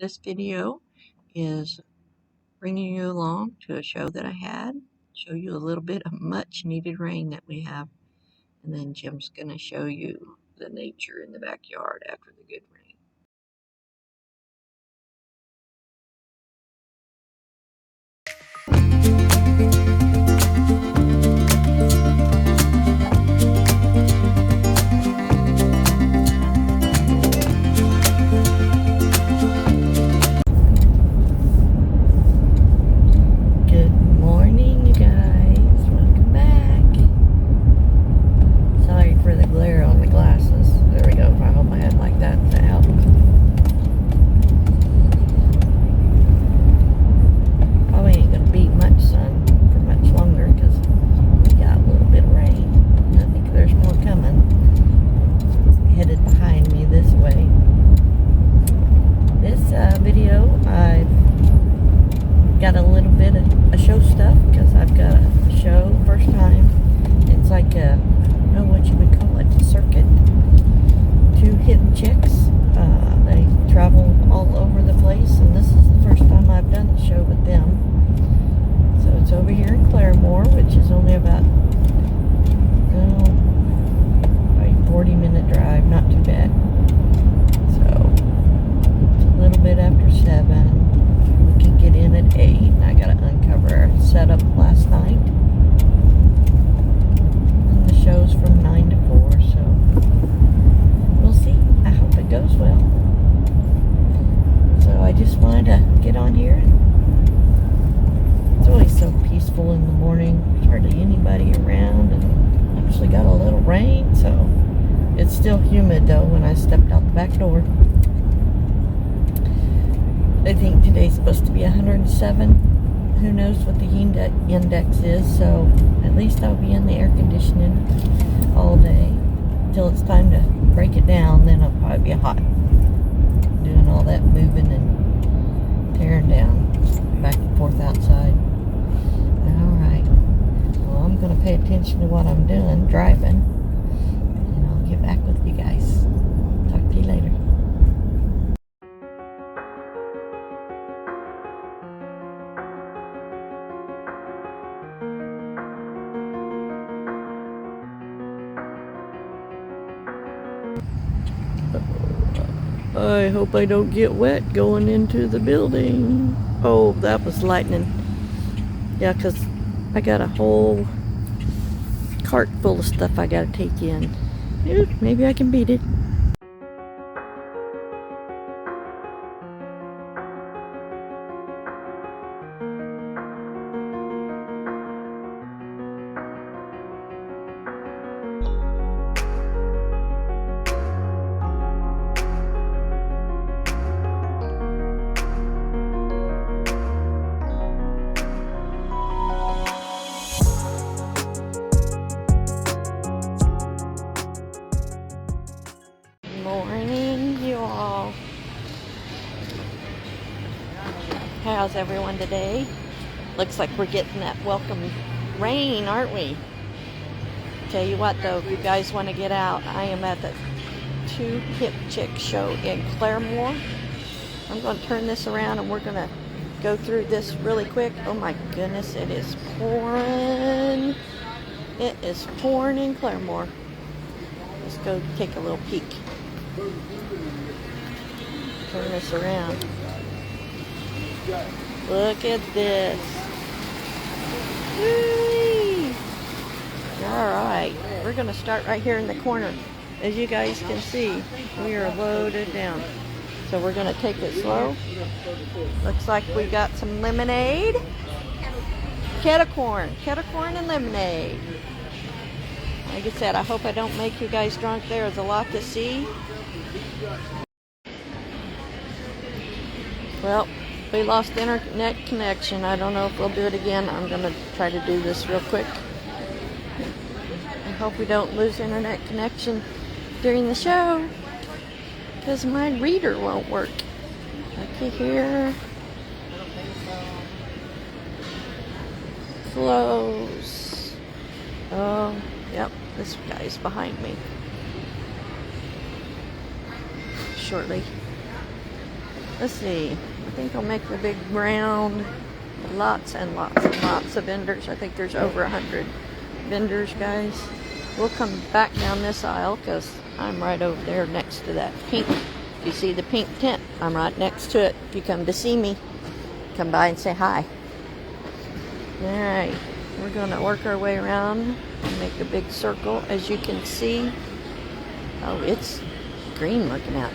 This video is bringing you along to a show that I had, show you a little bit of much needed rain that we have, and then Jim's going to show you the nature in the backyard after the good rain. Got a little bit of show stuff because I've got a show first time. It's like a, I don't know what you would call it, a circuit. 2 hidden chicks. They travel all over the place, and this is the first time I've done a show with them. So it's over here in Claremore, which is only about a 40-minute drive, not too bad. So it's a little bit after 7. Get in at 8, and I gotta uncover our setup last night. And the show's from 9 to 4, so we'll see. I hope it goes well. So I just wanted to get on here. It's always so peaceful in the morning. There's hardly anybody around, and actually got a little rain, so it's still humid though when I stepped out the back door. I think today's supposed to be 107. Who knows what the heat index is, so at least I'll be in the air conditioning all day until it's time to break it down. Then I'll probably be hot, doing all that moving and tearing down back and forth outside. Alright, well, I'm going to pay attention to what I'm doing, driving, and I'll get back with you guys. Talk to you later. I hope I don't get wet going into the building. Oh, that was lightning. Yeah, because I got a whole cart full of stuff I got to take in. Maybe I can beat it. Morning, you all. How's everyone today? Looks like we're getting that welcome rain, aren't we? Tell you what though, if you guys want to get out, I am at the 2 Hip Chick show in Claremore. I'm going to turn this around and we're going to go through this really quick. Oh my goodness, it is pouring. It is pouring in Claremore. Let's go take a little peek. Turn this around. Look at this. Whee! Alright, we're going to start right here in the corner. As you guys can see, we are loaded down. So we're going to take it slow. Looks like we got some lemonade. Kettle corn and lemonade. Like I said, I hope I don't make you guys drunk. There's a lot to see. Well, we lost internet connection. I don't know if we'll do it again. I'm going to try to do this real quick. I hope we don't lose internet connection during the show, because my reader won't work. Okay, here. Close. Oh, yep, this guy's behind me. Shortly. Let's see. I think I'll make the big round. Lots and lots and lots of vendors. I think there's over 100 vendors, guys. We'll come back down this aisle because I'm right over there next to that pink. If you see the pink tent, I'm right next to it. If you come to see me, come by and say hi. Alright, we're going to work our way around and make a big circle. As you can see, oh, it's green looking out.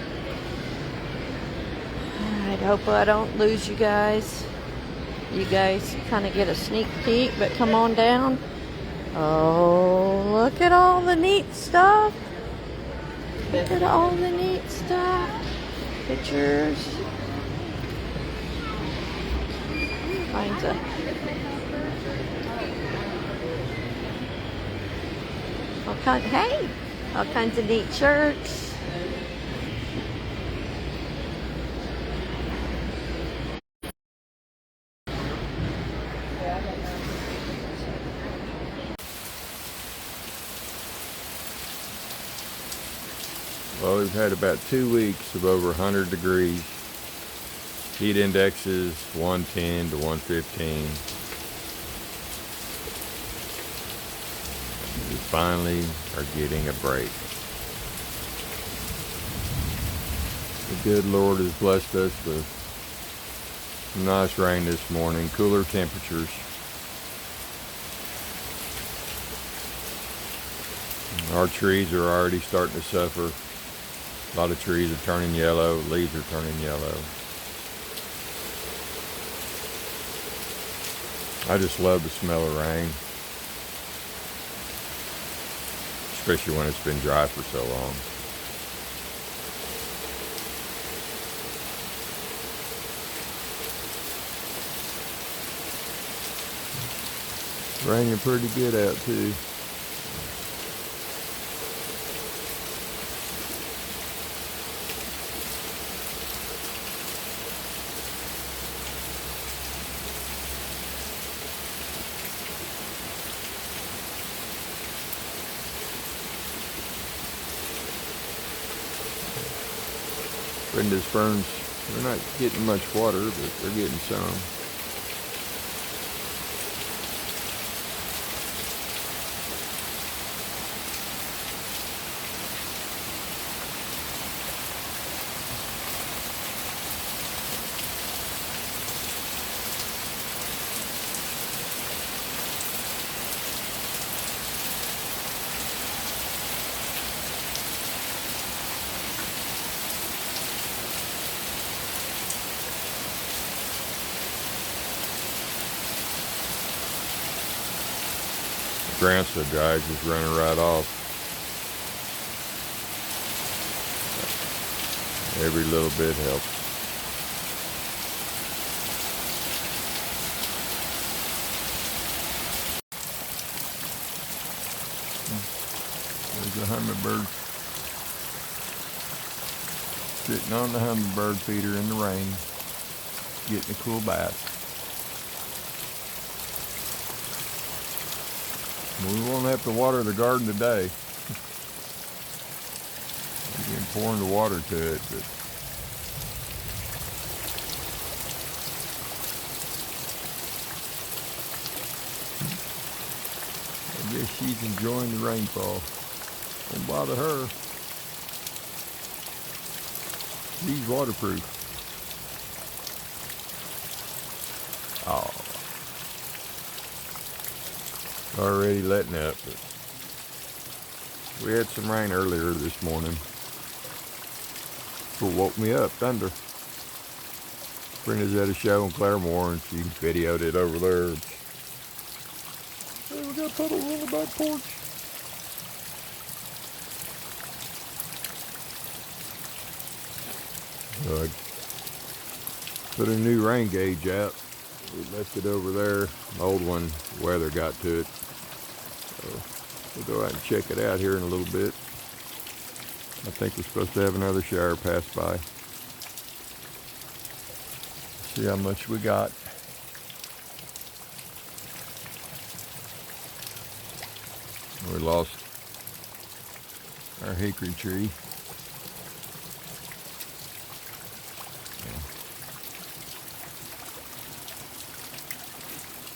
Alright, hope I don't lose you guys. You guys kind of get a sneak peek, but come on down. Oh, look at all the neat stuff. Look at all the neat stuff. Pictures. Finds a all kinds of neat shirts. Well, we've had about 2 weeks of over 100 degrees. Heat index is 110 to 115. We finally are getting a break. The good Lord has blessed us with some nice rain this morning, cooler temperatures. Our trees are already starting to suffer. A lot of trees are turning yellow, leaves are turning yellow. I just love the smell of rain, especially when it's been dry for so long. It's raining pretty good out too. Brenda's ferns, they're not getting much water, but they're getting some. The ground's so dry, it's just running right off. Every little bit helps. There's a hummingbird sitting on the hummingbird feeder in the rain, getting a cool bath. We won't have to water the garden today. We've been pouring the water to it, but I guess she's enjoying the rainfall. Don't bother her. She's waterproof. Oh. Already letting up, but we had some rain earlier this morning. What woke me up, thunder. Brenda's at a show in Claremore and she videoed it over there. Hey, we got puddles on the back porch. So I put a new rain gauge out. We left it over there. The old one, weather got to it. So we'll go out and check it out here in a little bit. I think we're supposed to have another shower pass by. See how much we got. We lost our hickory tree.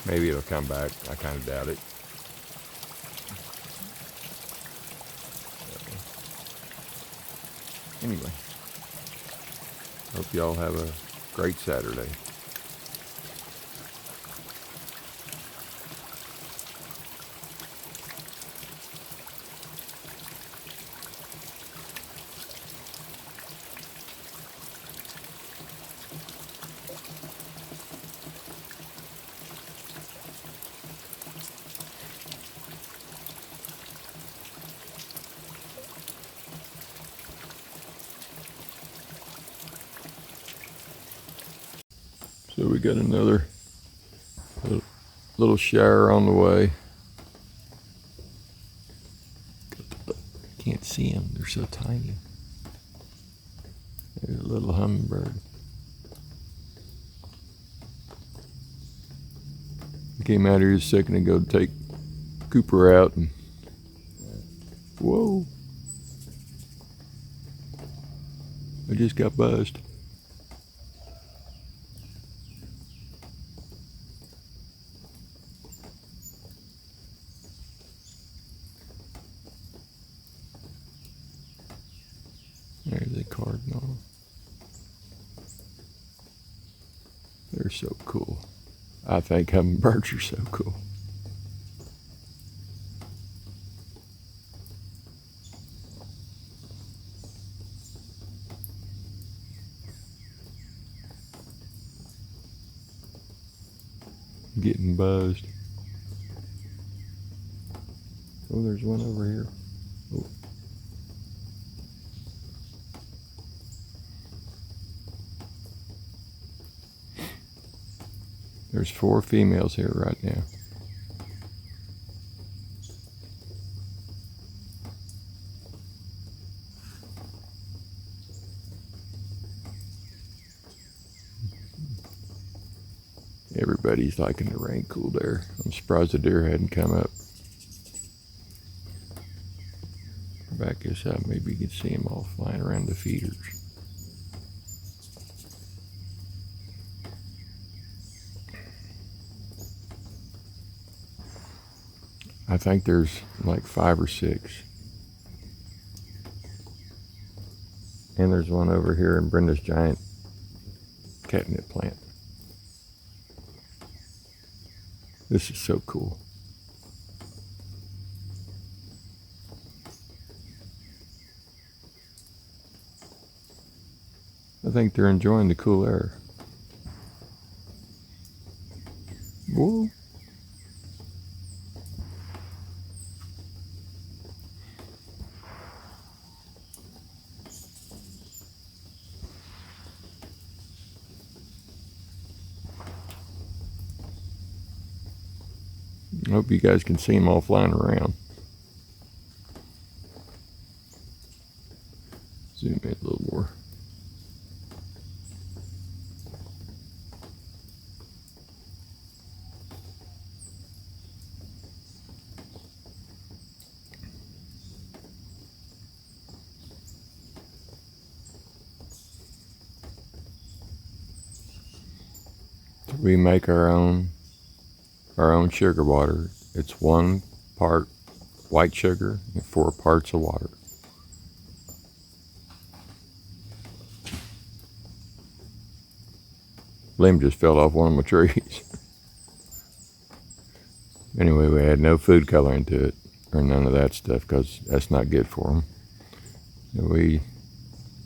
Maybe it'll come back. I kind of doubt it. Anyway, hope y'all have a great Saturday. So we got another little shower on the way. Can't see them, they're so tiny. There's a little hummingbird. I came out here a second ago to take Cooper out and whoa. I just got buzzed. There's a cardinal. They're so cool. I think hummingbirds are so cool. Getting buzzed. Oh, there's one over here. Oh. There's 4 females here right now. Everybody's liking the rain cool there. I'm surprised the deer hadn't come up. Back this up, maybe you can see them all flying around the feeders. I think there's like 5 or 6. And there's one over here in Brenda's giant catnip plant. This is so cool. I think they're enjoying the cool air. Whoa. I hope you guys can see them all flying around. Zoom in a little more. We make our own sugar water. It's 1 part white sugar and 4 parts of water. Limb just fell off one of my trees. Anyway, we had no food coloring to it or none of that stuff because that's not good for them.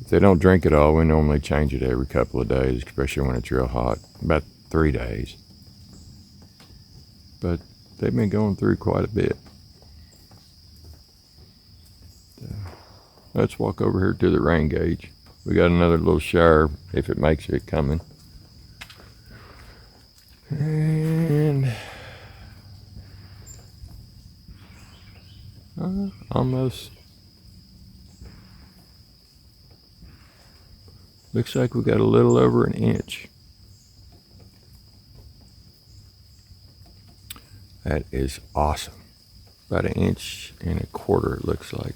If they don't drink it all, we normally change it every couple of days, especially when it's real hot, about 3 days. But they've been going through quite a bit. Let's walk over here to the rain gauge. We got another little shower, if it makes it, coming. And almost. Looks like we got a little over an inch. That is awesome. About 1.25 inches it looks like.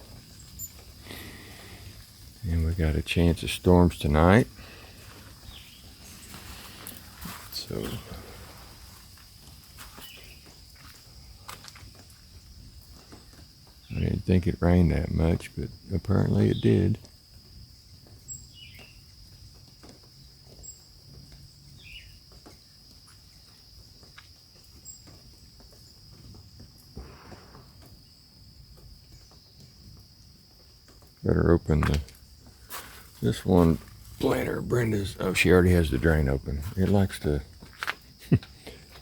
And we got a chance of storms tonight. So I didn't think it rained that much, but apparently it did. Better open this one planter, Brenda's. Oh, she already has the drain open. It likes to,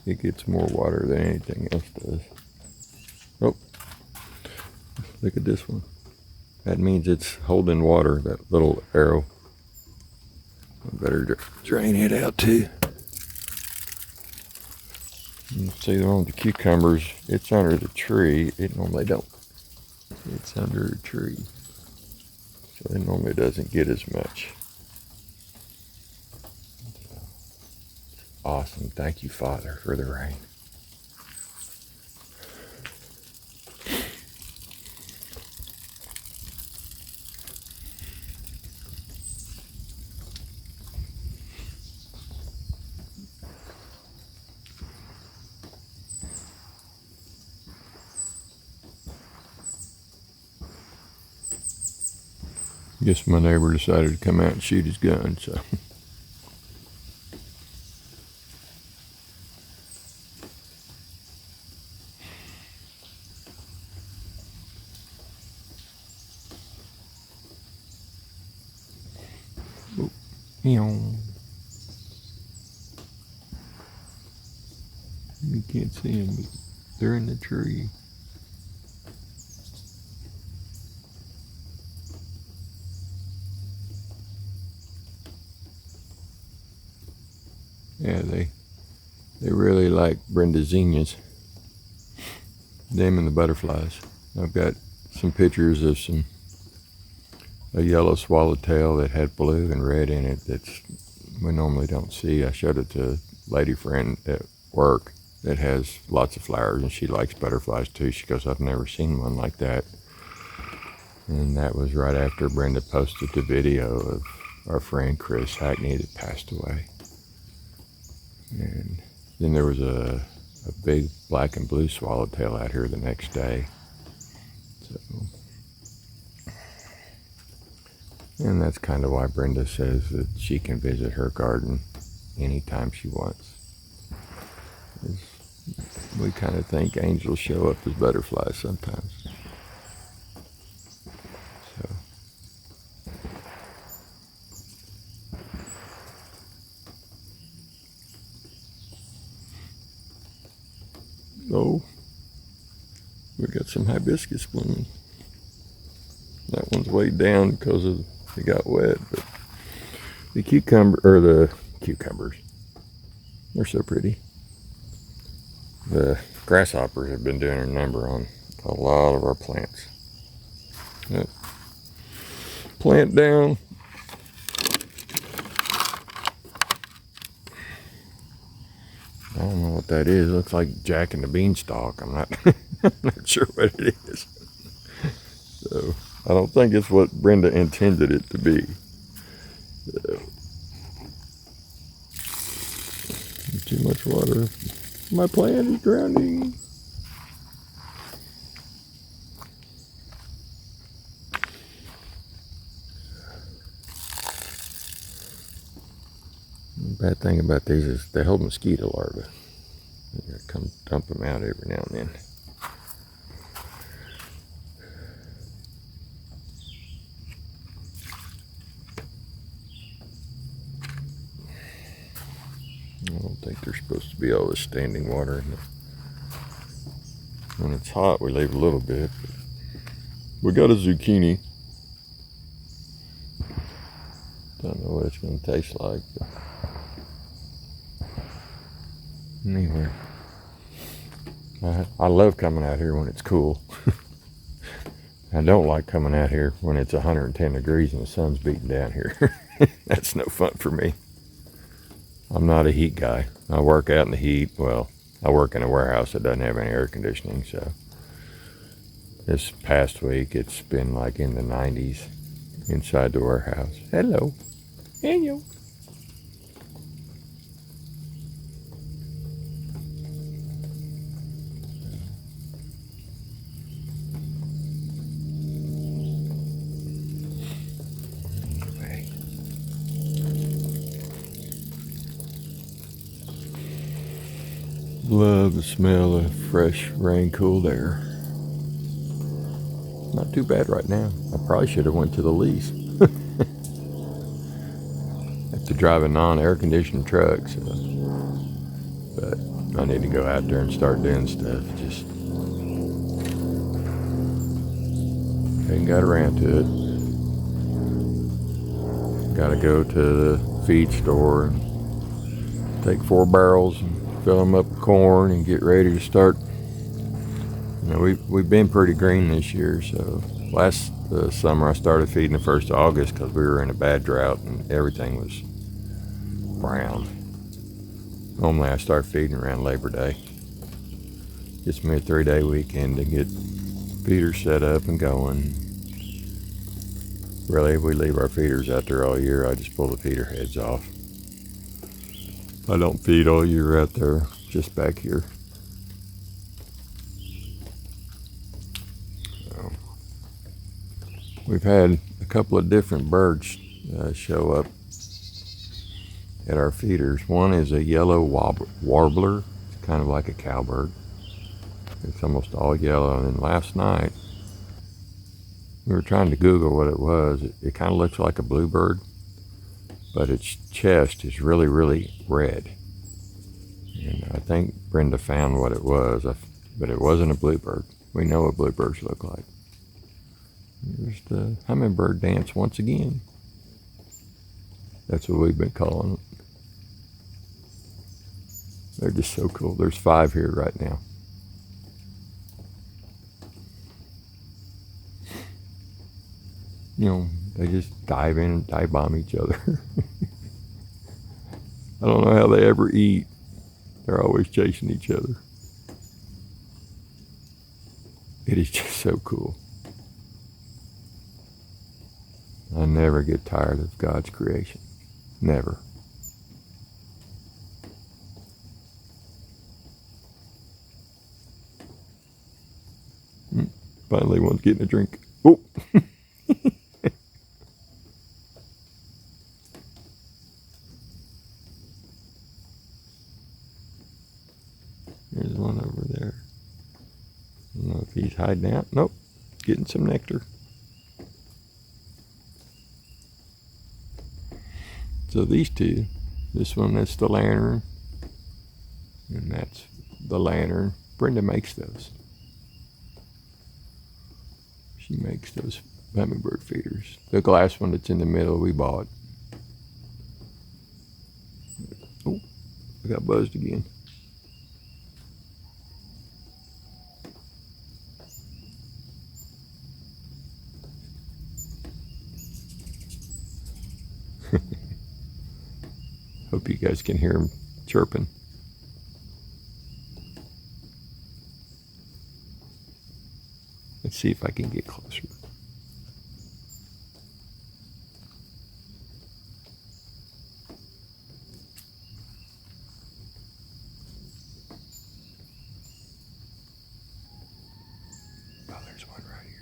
it gets more water than anything else does. Oh, look at this one. That means it's holding water, that little arrow. I better drain it out too. You see the one with the cucumbers, it's under the tree. It normally don't. It's under a tree. So it normally doesn't get as much. Awesome. Thank you, Father, for the rain. Guess my neighbor decided to come out and shoot his gun, so. Oh, you can't see them, but they're in the tree. Yeah, they really like Brenda zinnias. Them and the butterflies. I've got some pictures of a yellow swallowtail that had blue and red in it that's we normally don't see. I showed it to a lady friend at work that has lots of flowers, and she likes butterflies too. She goes, I've never seen one like that. And that was right after Brenda posted the video of our friend Chris Hackney that passed away. And then there was a big black and blue swallowtail out here the next day. So, and that's kind of why Brenda says that she can visit her garden anytime she wants. We kind of think angels show up as butterflies sometimes. So. Oh, we got some hibiscus blooming. That one's weighed down because it got wet, but the cucumbers, they're so pretty. The grasshoppers have been doing a number on a lot of our plants. Yep. Plant down. I don't know what that is. It looks like Jack and the Beanstalk. I'm not, I'm not sure what it is. So I don't think it's what Brenda intended it to be. So, too much water. My plant is drowning. The bad thing about these is they hold mosquito larvae. You gotta come dump them out every now and then. I don't think there's supposed to be all this standing water in it. When it's hot, we leave a little bit. We got a zucchini. Don't know what it's going to taste like. But anyway, I love coming out here when it's cool. I don't like coming out here when it's 110 degrees and the sun's beating down here. That's no fun for me. I'm not a heat guy. I work out in the heat. Well, I work in a warehouse that doesn't have any air conditioning, so this past week it's been like in the 90s inside the warehouse. Hello. Hello. Love the smell of fresh rain cooled air. Not too bad right now. I probably should have went to the lease. After driving non-air conditioned trucks. But I need to go out there and start doing stuff. Just ain't got around to it. Gotta go to the feed store and take 4 barrels and fill them up with corn and get ready to start. You know, we've been pretty green this year. So last summer I started feeding the 1st of August because we were in a bad drought and everything was brown. Normally I start feeding around Labor Day. Gets me a 3-day weekend to get feeders set up and going. Really, if we leave our feeders out there all year, I just pull the feeder heads off. I don't feed all year out there, just back here. So, we've had a couple of different birds show up at our feeders. One is a yellow warbler. It's kind of like a cowbird. It's almost all yellow. And then last night, we were trying to Google what it was. It kind of looks like a bluebird, but its chest is really, really red. And I think Brenda found what it was, but it wasn't a bluebird. We know what bluebirds look like. There's the hummingbird dance once again. That's what we've been calling them. They're just so cool. There's 5 here right now. You know, they just dive in and dive bomb each other. I don't know how they ever eat. They're always chasing each other. It is just so cool. I never get tired of God's creation. Never. Finally, one's getting a drink. Oh! There's one over there. I don't know if he's hiding out. Nope. Getting some nectar. So these two, this one that's the lantern, and that's the lantern. Brenda makes those. She makes those hummingbird feeders. The glass one that's in the middle we bought. Oh, I got buzzed again. Hope you guys can hear him chirping. Let's see if I can get closer. Oh, there's one right here.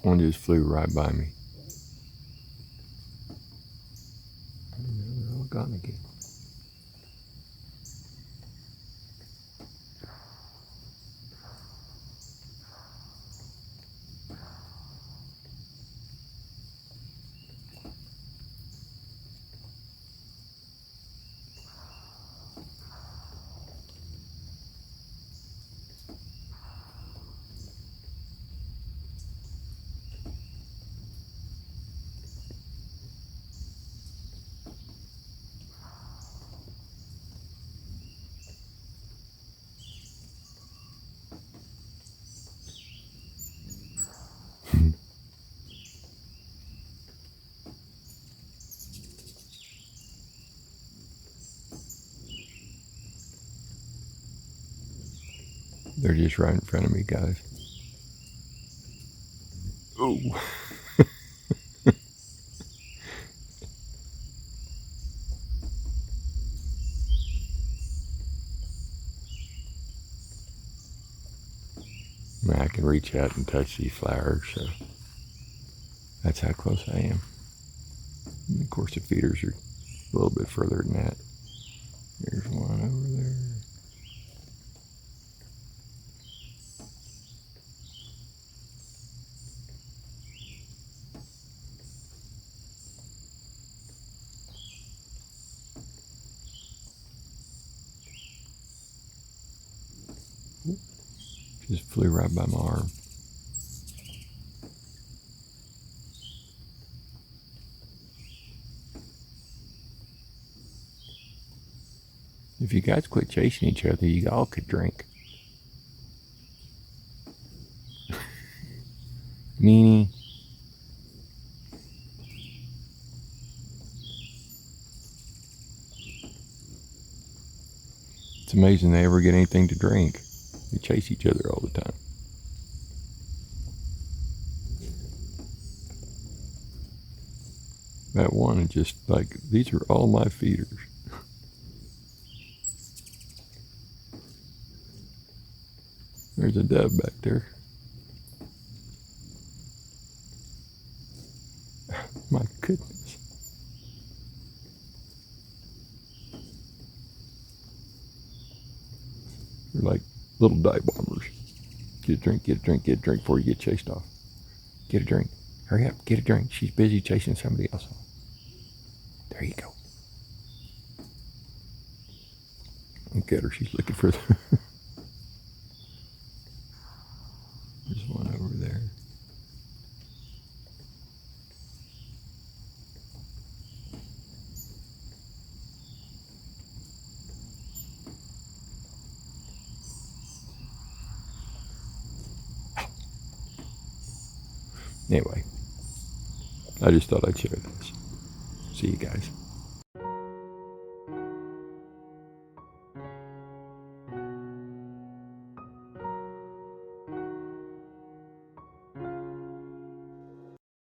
One just flew right by me. They're all gone again. They're just right in front of me, guys. Oh. I can reach out and touch these flowers, so that's how close I am. And of course, the feeders are a little bit further than that. There's one over there. Just flew right by my arm. If you guys quit chasing each other, you all could drink. Meanie. It's amazing they ever get anything to drink. They chase each other all the time. That one is just like, these are all my feeders. There's a dove back there. My goodness. They're like little dive bombers. Get a drink, get a drink, get a drink before you get chased off. Get a drink. Hurry up, get a drink. She's busy chasing somebody else off. There you go. Look at her, she's looking for the... There's one over there. Anyway, I just thought I'd share this. See you guys.